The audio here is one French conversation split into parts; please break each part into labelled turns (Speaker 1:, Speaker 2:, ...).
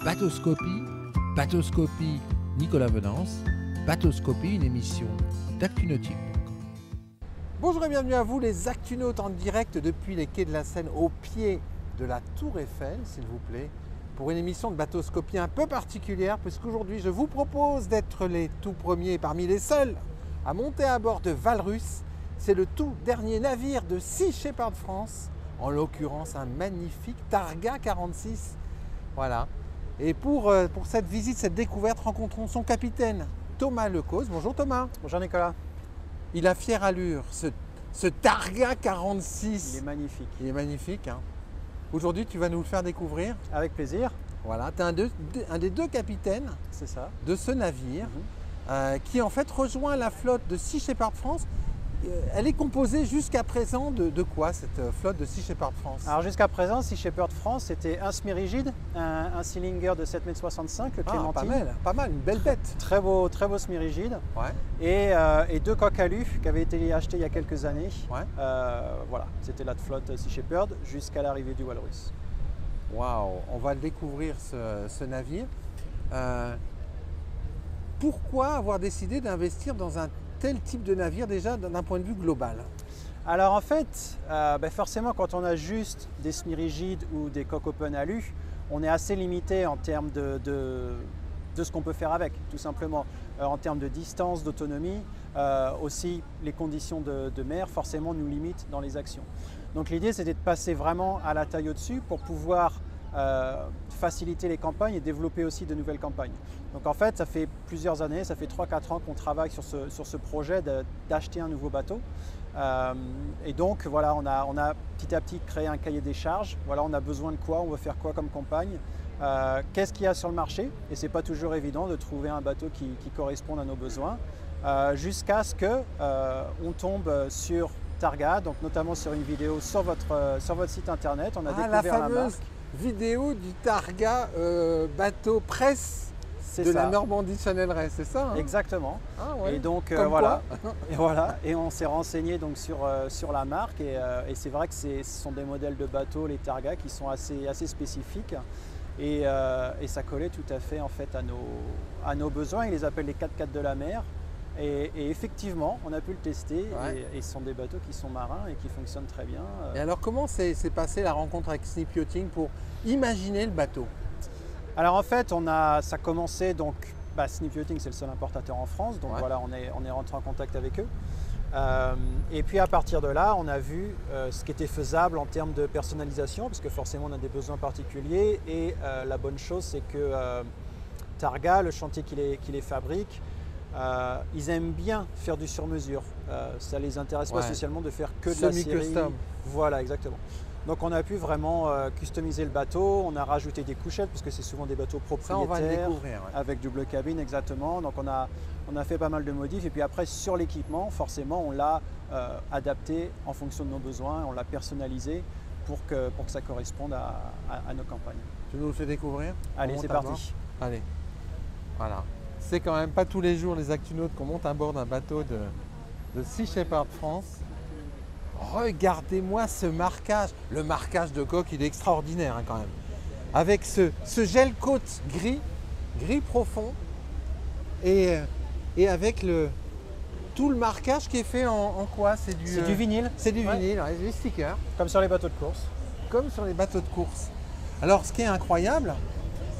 Speaker 1: Bateauscopie, Bateauscopie Nicolas Venance, Bateauscopie, une émission d'Actunautique.
Speaker 2: Bonjour et bienvenue à vous les Actunautes en direct depuis les quais de la Seine au pied de la Tour Eiffel, s'il vous plaît, pour une émission de bateauscopie un peu particulière puisqu'aujourd'hui je vous propose d'être les tout premiers parmi les seuls à monter à bord de Walrus. C'est le tout dernier navire de Sea Shepherd France, en l'occurrence un magnifique Targa 46. Voilà. Et pour cette visite, cette découverte, rencontrons son capitaine Thomas Lecause. Bonjour Thomas.
Speaker 3: Bonjour Nicolas.
Speaker 2: Il a fière allure, ce Targa 46.
Speaker 3: Il est magnifique.
Speaker 2: Il est magnifique. Hein. Aujourd'hui, tu vas nous le faire découvrir.
Speaker 3: Avec plaisir.
Speaker 2: Voilà, tu es un des deux capitaines de ce navire qui en fait rejoint la flotte de Sea Shepherd France. Elle est composée jusqu'à présent de quoi cette flotte de Sea Shepherd France?
Speaker 3: Alors jusqu'à présent, Sea Shepherd France, c'était un semi-rigide, un Sealinger de 7,65 m, le Clémentine.
Speaker 2: Pas mal, une belle bête.
Speaker 3: Très beau semi-rigide.
Speaker 2: Ouais.
Speaker 3: Et deux coques alu qui avaient été achetés il y a quelques années.
Speaker 2: Ouais.
Speaker 3: Voilà, c'était la flotte Sea Shepherd jusqu'à l'arrivée du Walrus.
Speaker 2: Waouh, on va découvrir ce navire. Pourquoi avoir décidé d'investir dans un tel type de navire déjà d'un point de vue global?
Speaker 3: Alors en fait, forcément quand on a juste des semi-rigides ou des coques open alu, on est assez limité en termes de ce qu'on peut faire avec, tout simplement. En termes de distance, d'autonomie, aussi les conditions de mer forcément nous limitent dans les actions. Donc l'idée c'était de passer vraiment à la taille au-dessus pour pouvoir faciliter les campagnes et développer aussi de nouvelles campagnes. Donc en fait, ça fait plusieurs années, ça fait 3-4 ans qu'on travaille sur ce projet d'acheter un nouveau bateau. Et donc voilà, on a petit à petit créé un cahier des charges. Voilà, on a besoin de quoi, on veut faire quoi comme campagne, qu'est-ce qu'il y a sur le marché. Et c'est pas toujours évident de trouver un bateau qui corresponde à nos besoins, jusqu'à ce qu'on tombe sur Targa, donc notamment sur une vidéo sur votre site internet. On a découvert
Speaker 2: la fameuse
Speaker 3: marque.
Speaker 2: Vidéo du Targa bateau presse de la Normandie Channel Ray, c'est ça hein?
Speaker 3: Exactement.
Speaker 2: Ah ouais.
Speaker 3: Et donc et on s'est renseigné donc sur la marque et c'est vrai que ce sont des modèles de bateaux, les Targa, qui sont assez spécifiques et ça collait tout à fait en fait à nos besoins. Ils les appellent les 4x4 de la mer. Et effectivement, on a pu le tester et ce sont des bateaux qui sont marins et qui fonctionnent très bien.
Speaker 2: Et alors comment s'est passée la rencontre avec Snip Yachting pour imaginer le bateau?
Speaker 3: Alors en fait, ça a commencé donc, Snip Yachting c'est le seul importateur en France, donc voilà, on est rentré en contact avec eux. Et puis à partir de là, on a vu ce qui était faisable en termes de personnalisation, parce que forcément on a des besoins particuliers et la bonne chose c'est que Targa, le chantier qui les fabrique, ils aiment bien faire du sur-mesure. Ça les intéresse pas spécialement de faire que de la série.
Speaker 2: Semi-custom.
Speaker 3: Voilà, exactement. Donc on a pu vraiment customiser le bateau. On a rajouté des couchettes parce que c'est souvent des bateaux propriétaires.
Speaker 2: Ça, on va le découvrir.
Speaker 3: Avec double cabine, exactement. Donc on a fait pas mal de modifs. Et puis après, sur l'équipement, forcément, on l'a adapté en fonction de nos besoins. On l'a personnalisé pour que ça corresponde à nos campagnes.
Speaker 2: Tu nous le fais découvrir?
Speaker 3: Allez, c'est parti.
Speaker 2: Allez, voilà. C'est quand même pas tous les jours les Actunautes qu'on monte à bord d'un bateau de Sea Shepherd France. Regardez-moi ce marquage. Le marquage de coque, il est extraordinaire hein, quand même. Avec ce gel coat gris profond et avec tout le marquage qui est fait en quoi? C'est du
Speaker 3: vinyle.
Speaker 2: C'est du vinyle, c'est du sticker.
Speaker 3: Comme sur les bateaux de course.
Speaker 2: Comme sur les bateaux de course. Alors ce qui est incroyable,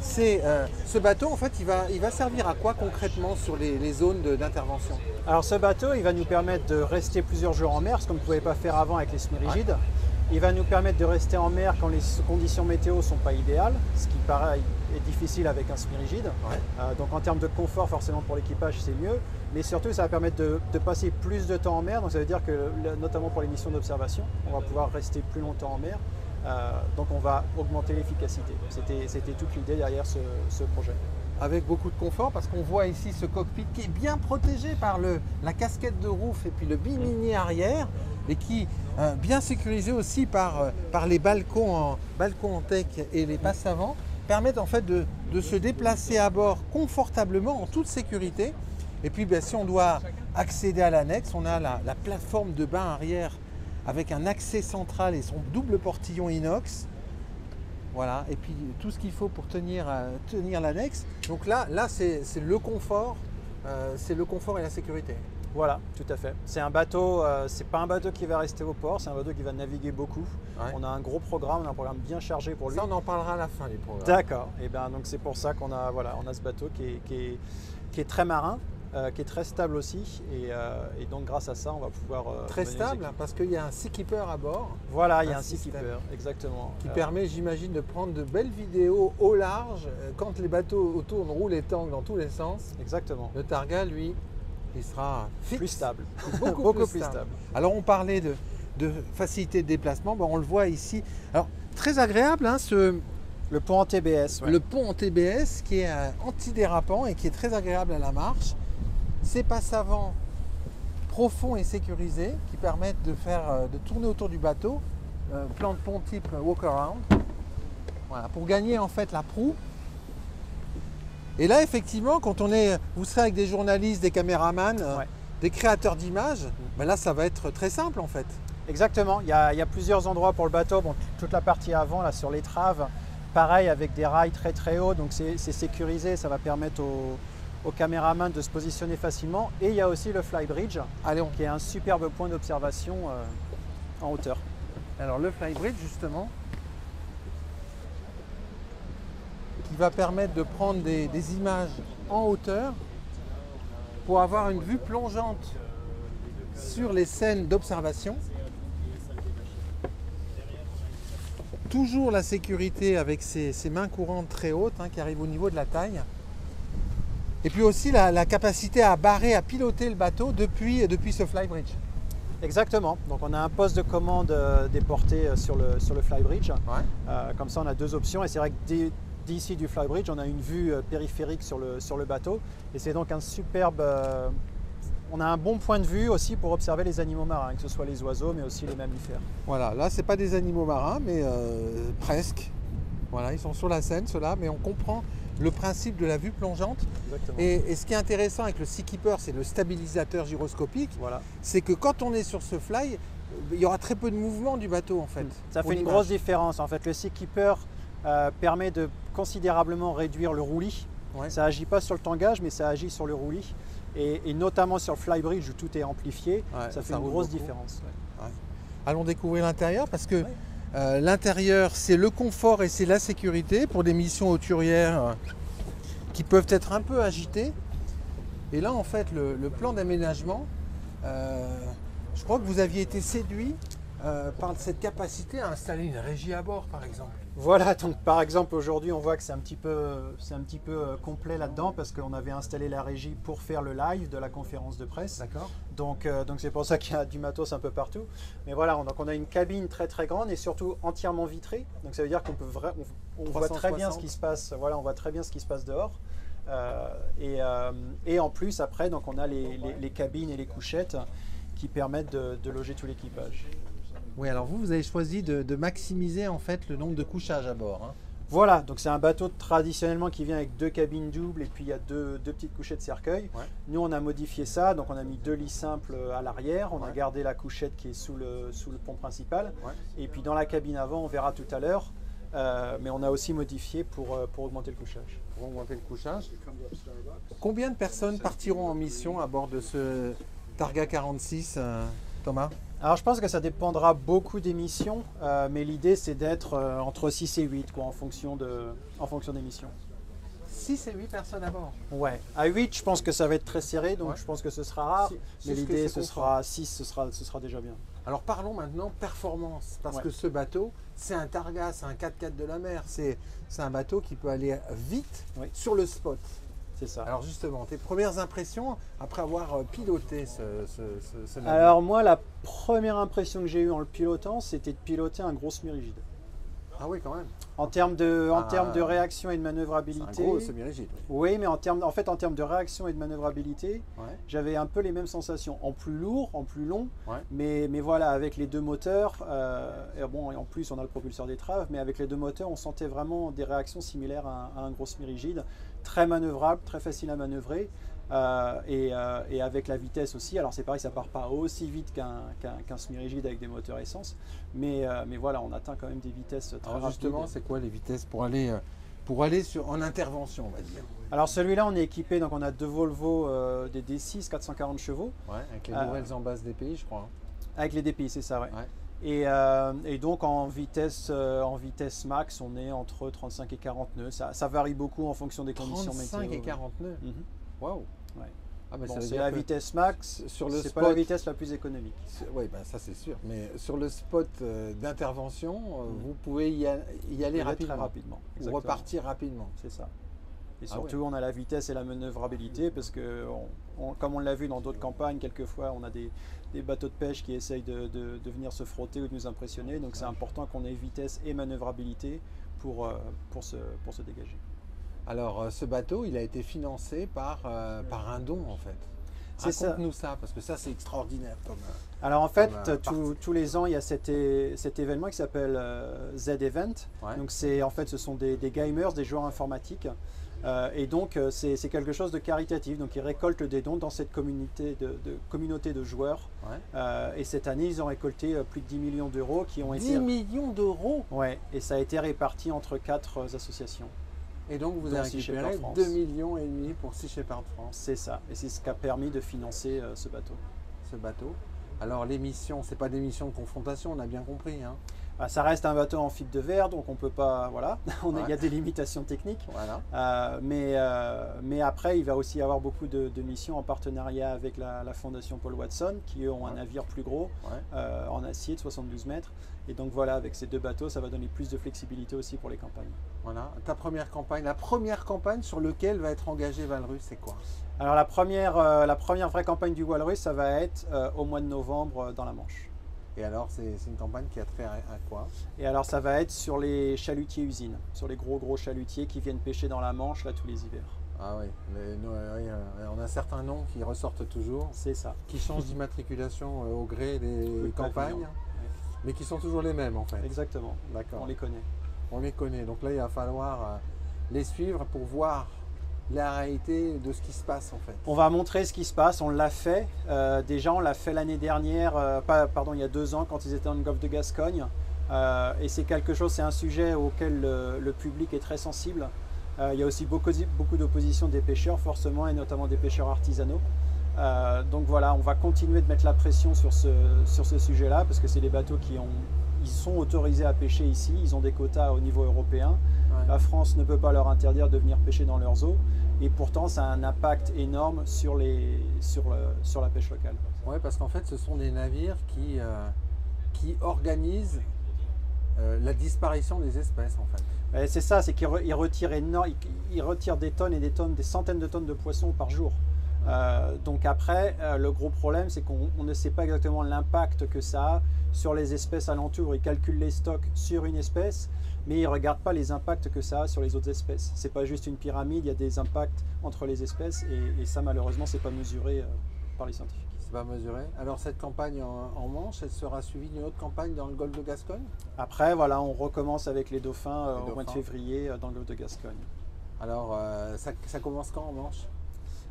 Speaker 2: c'est ce bateau, en fait, il va servir à quoi concrètement sur les zones d'intervention?
Speaker 3: Alors ce bateau, il va nous permettre de rester plusieurs jours en mer, ce qu'on ne pouvait pas faire avant avec les semi-rigides. Il va nous permettre de rester en mer quand les conditions météo ne sont pas idéales, ce qui paraît est difficile avec un semi-rigide. Donc en termes de confort, forcément pour l'équipage, c'est mieux. Mais surtout, ça va permettre de passer plus de temps en mer. Donc ça veut dire que, notamment pour les missions d'observation, on va pouvoir rester plus longtemps en mer. Donc on va augmenter l'efficacité. C'était toute l'idée derrière ce projet.
Speaker 2: Avec beaucoup de confort parce qu'on voit ici ce cockpit qui est bien protégé par la casquette de roof et puis le bimini arrière et qui est bien sécurisé aussi par les balcons en teck et les passes avant, permettent en fait de se déplacer à bord confortablement en toute sécurité. Et puis si on doit accéder à l'annexe, on a la plateforme de bain arrière avec un accès central et son double portillon inox. Voilà, et puis tout ce qu'il faut pour tenir l'annexe. Donc là c'est le confort, et la sécurité.
Speaker 3: Voilà, tout à fait. C'est un bateau, c'est pas un bateau qui va rester au port, c'est un bateau qui va naviguer beaucoup.
Speaker 2: Ouais.
Speaker 3: On a un gros programme, on a un programme bien chargé pour lui.
Speaker 2: Ça, on en parlera à la fin du programme.
Speaker 3: D'accord. Et bien donc c'est pour ça qu'on a, voilà, on a ce bateau qui est très marin, qui est très stable aussi. Et donc grâce à ça, on va pouvoir
Speaker 2: Très
Speaker 3: mener nos
Speaker 2: stable
Speaker 3: équipes.
Speaker 2: parce qu'il y a un seakeeper à bord.
Speaker 3: Voilà, il y a un
Speaker 2: système
Speaker 3: seakeeper, exactement.
Speaker 2: qui permet, j'imagine, de prendre de belles vidéos au large quand les bateaux autour roulent et tangent dans tous les sens.
Speaker 3: Exactement.
Speaker 2: Le Targa, lui, il sera fixe,
Speaker 3: Plus stable.
Speaker 2: beaucoup plus stable. Alors on parlait de facilité de déplacement, bon, on le voit ici. Alors très agréable, hein,
Speaker 3: Le pont en TBS. Ouais.
Speaker 2: le pont en TBS qui est antidérapant et qui est très agréable à la marche. Ces passes avant profonds et sécurisés qui permettent de tourner autour du bateau, plan de pont type walk-around, voilà, pour gagner en fait la proue. Et là effectivement, quand vous serez avec des journalistes, des caméramans,
Speaker 3: Ouais.
Speaker 2: des créateurs d'images, ben là ça va être très simple en fait.
Speaker 3: Exactement, il y a plusieurs endroits pour le bateau. Bon, toute la partie avant, là sur l'étrave, pareil avec des rails très très hauts, donc c'est sécurisé, ça va permettre aux caméramans de se positionner facilement. Et il y a aussi le flybridge,
Speaker 2: Allez,
Speaker 3: qui est un superbe point d'observation en hauteur.
Speaker 2: alors le flybridge justement, qui va permettre de prendre des images en hauteur pour avoir une vue plongeante sur les scènes d'observation. Toujours la sécurité avec ces mains courantes très hautes, hein, qui arrivent au niveau de la taille. Et puis aussi la capacité à barrer, à piloter le bateau depuis ce flybridge.
Speaker 3: Exactement, donc on a un poste de commande déporté sur le flybridge.
Speaker 2: Ouais.
Speaker 3: Comme ça on a deux options et c'est vrai que d'ici du flybridge on a une vue périphérique sur le bateau et c'est donc un superbe... on a un bon point de vue aussi pour observer les animaux marins, que ce soit les oiseaux mais aussi les mammifères.
Speaker 2: Voilà, là c'est pas des animaux marins, mais presque. Voilà, ils sont sur la Seine, ceux-là, mais on comprend le principe de la vue plongeante.
Speaker 3: Exactement.
Speaker 2: Et ce qui est intéressant avec le Seakeeper, c'est le stabilisateur gyroscopique,
Speaker 3: Voilà.
Speaker 2: c'est que quand on est sur ce fly, il y aura très peu de mouvement du bateau en fait.
Speaker 3: Ça
Speaker 2: pour
Speaker 3: fait une
Speaker 2: l'image.
Speaker 3: grosse différence. En fait, le Seakeeper permet de considérablement réduire le roulis.
Speaker 2: Ouais.
Speaker 3: Ça agit pas sur le tangage, mais ça agit sur le roulis. Et notamment sur le flybridge où tout est amplifié,
Speaker 2: Ouais,
Speaker 3: ça fait
Speaker 2: ça
Speaker 3: une
Speaker 2: roule
Speaker 3: grosse
Speaker 2: beaucoup.
Speaker 3: différence. Ouais.
Speaker 2: Ouais. Allons découvrir l'intérieur parce que l'intérieur, c'est le confort et c'est la sécurité pour des missions hauturières qui peuvent être un peu agitées. Et là, en fait, le plan d'aménagement, je crois que vous aviez été séduit par cette capacité à installer une régie à bord, par exemple.
Speaker 3: Voilà, donc par exemple aujourd'hui on voit que c'est un petit peu complet là-dedans parce qu'on avait installé la régie pour faire le live de la conférence de presse.
Speaker 2: D'accord.
Speaker 3: Donc c'est pour ça qu'il y a du matos un peu partout. Mais voilà, donc on a une cabine très très grande et surtout entièrement vitrée. Donc ça veut dire qu'on peut on voit très bien ce qui se passe. Voilà, on voit très bien ce qui se passe dehors. Et en plus après, donc on a les cabines et les couchettes qui permettent de loger tout l'équipage.
Speaker 2: Oui, alors vous avez choisi de maximiser en fait le nombre de couchages à bord. Hein.
Speaker 3: Voilà, donc c'est un bateau traditionnellement qui vient avec deux cabines doubles et puis il y a deux petites couchettes cercueil.
Speaker 2: Ouais.
Speaker 3: Nous on a modifié ça, donc on a mis deux lits simples à l'arrière, on a
Speaker 2: Ouais.
Speaker 3: gardé la couchette qui est sous le pont principal.
Speaker 2: Ouais.
Speaker 3: Et puis dans la cabine avant, on verra tout à l'heure, mais on a aussi modifié pour augmenter le couchage.
Speaker 2: Pour augmenter le couchage. Combien de personnes partiront en mission à bord de ce Targa 46, Thomas?
Speaker 3: Alors je pense que ça dépendra beaucoup des missions, mais l'idée c'est d'être entre 6 et 8 quoi, en fonction des missions.
Speaker 2: 6 et 8 personnes à bord.
Speaker 3: Ouais, à 8 je pense que ça va être très serré, donc
Speaker 2: Ouais.
Speaker 3: je pense que ce sera rare,
Speaker 2: Si-
Speaker 3: mais
Speaker 2: six,
Speaker 3: l'idée
Speaker 2: que
Speaker 3: ce
Speaker 2: c'est
Speaker 3: sera 6, ce sera déjà bien.
Speaker 2: Alors parlons maintenant performance, parce
Speaker 3: Ouais.
Speaker 2: que ce bateau, c'est un Targa, c'est un 4x4 de la mer, c'est un bateau qui peut aller vite
Speaker 3: Oui.
Speaker 2: sur le spot.
Speaker 3: C'est ça.
Speaker 2: Alors justement, tes premières impressions après avoir piloté ce navire?
Speaker 3: Alors moi, la première impression que j'ai eue en le pilotant, c'était de piloter un gros semi-rigide.
Speaker 2: Ah oui, quand même.
Speaker 3: En termes de
Speaker 2: Ah,
Speaker 3: réaction et de
Speaker 2: C'est un
Speaker 3: manœuvrabilité,
Speaker 2: gros semi-rigide.
Speaker 3: oui, mais en termes de réaction et de manœuvrabilité,
Speaker 2: Ouais.
Speaker 3: j'avais un peu les mêmes sensations, en plus lourd, en plus long,
Speaker 2: Ouais.
Speaker 3: mais voilà, avec les deux moteurs, et bon, et en plus on a le propulseur d'étrave, mais avec les deux moteurs, on sentait vraiment des réactions similaires à un gros semi-rigide, très manœuvrable, très facile à manœuvrer, et avec la vitesse aussi. Alors c'est pareil, ça part pas aussi vite qu'un semi-rigide avec des moteurs essence, mais voilà, on atteint quand même des vitesses très
Speaker 2: Alors
Speaker 3: rapides.
Speaker 2: justement, c'est quoi les vitesses pour aller en intervention, on va dire?
Speaker 3: Alors celui-là, on est équipé, donc on a deux Volvo des D6 440 chevaux.
Speaker 2: Ouais, avec les nouvelles embasses DPI, je crois.
Speaker 3: Avec les DPI, c'est ça, ouais. Et donc en vitesse max, on est entre 35 et 40 nœuds. Ça varie beaucoup en fonction des conditions météo.
Speaker 2: 35 et 40 nœuds.
Speaker 3: Ouais.
Speaker 2: Waouh. Ah bah,
Speaker 3: Bon,
Speaker 2: ça veut
Speaker 3: c'est
Speaker 2: dire
Speaker 3: la
Speaker 2: que
Speaker 3: vitesse max,
Speaker 2: sur le
Speaker 3: c'est
Speaker 2: spot,
Speaker 3: pas la vitesse la plus économique.
Speaker 2: Oui, bah, ça c'est sûr. Mais sur le spot d'intervention, vous pouvez y aller rapidement.
Speaker 3: Très rapidement.
Speaker 2: Ou
Speaker 3: Exactement.
Speaker 2: repartir rapidement.
Speaker 3: C'est ça. Et
Speaker 2: Ah
Speaker 3: surtout, on a la vitesse et la manœuvrabilité parce que, comme on l'a vu dans d'autres campagnes, quelquefois, on a des bateaux de pêche qui essayent de venir se frotter ou de nous impressionner. Donc, c'est important qu'on ait vitesse et manœuvrabilité pour se dégager.
Speaker 2: Alors, ce bateau, il a été financé par un don, en fait.
Speaker 3: C'est ça.
Speaker 2: Raconte-nous ça, parce que ça, c'est extraordinaire.
Speaker 3: Alors, en fait,
Speaker 2: comme
Speaker 3: tous les ans, il y a cet événement qui s'appelle Z-Event.
Speaker 2: Ouais.
Speaker 3: Donc, en fait, ce sont des gamers, des joueurs informatiques. Et donc, c'est quelque chose de caritatif. Donc, ils récoltent des dons dans cette communauté de joueurs.
Speaker 2: Ouais.
Speaker 3: Et cette année, ils ont récolté plus de 10 millions d'euros qui ont
Speaker 2: 10 millions d'euros.
Speaker 3: Ouais, et ça a été réparti entre 4 associations.
Speaker 2: Et donc, vous
Speaker 3: Dont
Speaker 2: avez
Speaker 3: Sea
Speaker 2: récupéré
Speaker 3: Shepherd France.
Speaker 2: 2,5 millions pour Sea Shepherd France,
Speaker 3: C'est ça. Et c'est ce qui a permis de financer ce bateau.
Speaker 2: ce bateau. Alors, les missions, ce n'est pas des missions de confrontation, on a bien compris. Hein.
Speaker 3: Bah, ça reste un bateau en fibre de verre, donc on peut pas. Voilà, il y a
Speaker 2: Ouais.
Speaker 3: des limitations techniques.
Speaker 2: Voilà.
Speaker 3: Mais après, il va aussi y avoir beaucoup de missions en partenariat avec la Fondation Paul Watson, qui eux ont un
Speaker 2: Ouais.
Speaker 3: navire plus gros,
Speaker 2: Ouais.
Speaker 3: en acier de 72 mètres. Et donc voilà, avec ces deux bateaux, ça va donner plus de flexibilité aussi pour les campagnes.
Speaker 2: Voilà. Ta première campagne, la première campagne sur laquelle va être engagé Valrus, c'est quoi?
Speaker 3: Alors la première vraie campagne du Walrus, ça va être au mois de novembre dans la Manche.
Speaker 2: Et alors, c'est une campagne qui a trait à quoi?
Speaker 3: Et alors ça va être sur les chalutiers usines, sur les gros chalutiers qui viennent pêcher dans la Manche là tous les hivers.
Speaker 2: Ah oui, on a certains noms qui ressortent toujours,
Speaker 3: C'est ça.
Speaker 2: qui changent d'immatriculation au gré des
Speaker 3: Le
Speaker 2: campagnes,
Speaker 3: pavillon.
Speaker 2: mais qui sont toujours les mêmes en fait.
Speaker 3: Exactement.
Speaker 2: D'accord.
Speaker 3: On les connaît.
Speaker 2: On les connaît. Donc là, il va falloir les suivre pour voir la réalité de ce qui se passe en fait.
Speaker 3: On va montrer ce qui se passe, on l'a fait. Déjà, on l'a fait l'année dernière, il y a 2 ans, quand ils étaient dans le golfe de Gascogne. Et c'est un sujet auquel le public est très sensible. Il y a aussi beaucoup d'opposition des pêcheurs, forcément, et notamment des pêcheurs artisanaux. Donc voilà, on va continuer de mettre la pression sur ce sujet-là, parce que c'est des bateaux ils sont autorisés à pêcher ici, ils ont des quotas au niveau européen.
Speaker 2: Ouais.
Speaker 3: La France ne peut pas leur interdire de venir pêcher dans leurs eaux. Et pourtant, ça a un impact énorme sur la pêche locale.
Speaker 2: Ouais, parce qu'en fait, ce sont des navires qui organisent la disparition des espèces en fait.
Speaker 3: C'est ça, c'est qu'ils retirent des tonnes et des tonnes, des centaines de tonnes de poissons par jour. Donc après, le gros problème, c'est qu'on ne sait pas exactement l'impact que ça a sur les espèces alentours. Ils calculent les stocks sur une espèce, mais ils ne regardent pas les impacts que ça a sur les autres espèces. Ce n'est pas juste une pyramide, il y a des impacts entre les espèces, et ça, malheureusement, ce n'est pas mesuré par les scientifiques.
Speaker 2: C'est pas mesuré. Alors cette campagne en Manche, elle sera suivie d'une autre campagne dans le golfe de Gascogne?
Speaker 3: Après, voilà, on recommence avec les dauphins
Speaker 2: Les
Speaker 3: au mois de
Speaker 2: dauphins.
Speaker 3: février dans le golfe de Gascogne.
Speaker 2: Alors ça commence quand en Manche?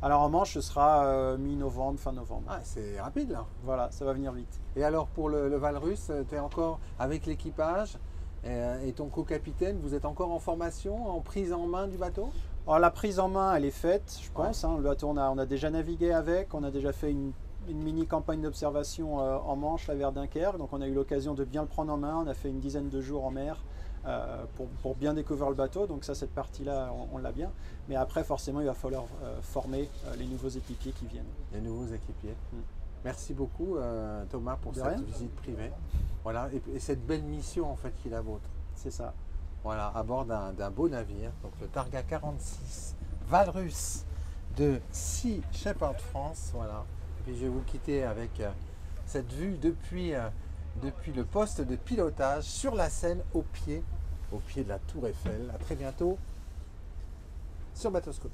Speaker 3: Alors en Manche, ce sera mi-novembre, fin novembre.
Speaker 2: Ah, c'est rapide là.
Speaker 3: Voilà, ça va venir vite.
Speaker 2: Et alors pour le Valrus, tu es encore avec l'équipage et ton co-capitaine, vous êtes encore en formation, en prise en main du bateau?
Speaker 3: Alors la prise en main, elle est faite, je pense. Hein. Le bateau, on a déjà navigué avec, on a déjà fait une mini campagne d'observation en Manche, là vers Dunkerque. Donc on a eu l'occasion de bien le prendre en main. On a fait une dizaine de jours en mer pour bien découvrir le bateau. Donc ça, cette partie-là, on l'a bien. Mais après, forcément, il va falloir former les nouveaux équipiers qui viennent.
Speaker 2: Les nouveaux équipiers. Merci beaucoup Thomas pour cette visite privée. Voilà, et cette belle mission en fait qui est la vôtre.
Speaker 3: C'est ça.
Speaker 2: Voilà, à bord d'un beau navire, donc le Targa 46 Valrus de Sea Shepherd France. Voilà. Et puis je vais vous quitter avec cette vue depuis le poste de pilotage sur la Seine au pied de la Tour Eiffel. À très bientôt sur Bateauscopie.